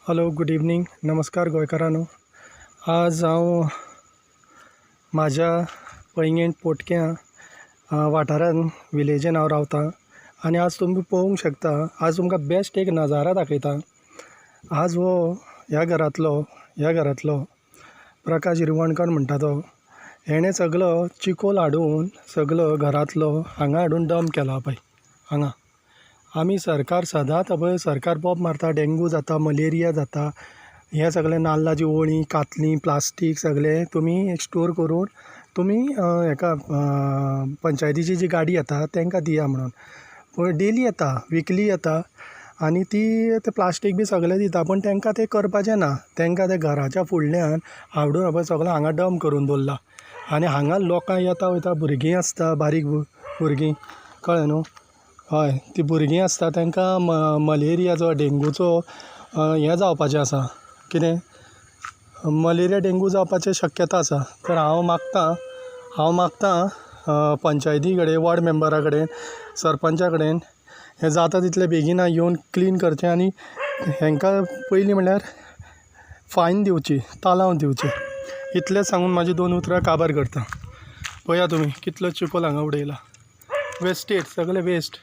Hello, good evening. नमस्कार गोंयकारांनो. आज हांव म्हाज्या पैंगीण पोटक्यां वाठारांत विलेजीन हांव रावतां आनी आज तुमी पळोवंक शकता. आज तुमकां बेस्ट एक नजारा दाखयता. आज ह्या घरांतलो प्रकाश हिरवणकर म्हणटा तो, हेणें सगलो चिकोल हाडून सगलो घरांतलो हांगा हाडून डंप केला पळय. हांगा आमी सरकार सदांच पळय सरकार बोब मारता, डेंगू जाता, मलेरिया जाता, हे सगळे नाल्लाची ओळी, कातली, प्लास्टीक सगळे तुमी स्टोर करून तुमी हेका पंचायतीची जी गाडी येता तांकां दिया म्हणून. पूण डेली येता, विकली येता आनी ती ते प्लास्टीक बी सगळें दिता, पण तांकां तें करपाचें ना. तांकां ते घराच्या फुडल्यान हाडून पळय सगळें हांगा डंप करून दवरला. आनी हांगा लोकां येता वयता, भुरगीं आसता, बारीक भुरगीं, कळ्ळें न्हू. हय, तीं भुरगीं आसता तांकां मलेरियाचो, डेंगूचो हें जावपाचें आसा. कितें मलेरिया, डेंगू जावपाची शक्यता आसा. तर हांव मागतां पंचायती कडेन, वॉर्ड मेंबरा कडेन, सरपंचा कडेन हें जाता तितलें बेगीन येवन क्लीन करचें आनी हांकां पयलीं म्हणल्यार फायन दिवची, तालांव दिवचें. इतलें सांगून म्हाजी 2 उतरां काबार करता. पळया तुमी कितलो चिकोल हांगा उडयला. वेस्टेज, सगळें वेस्ट.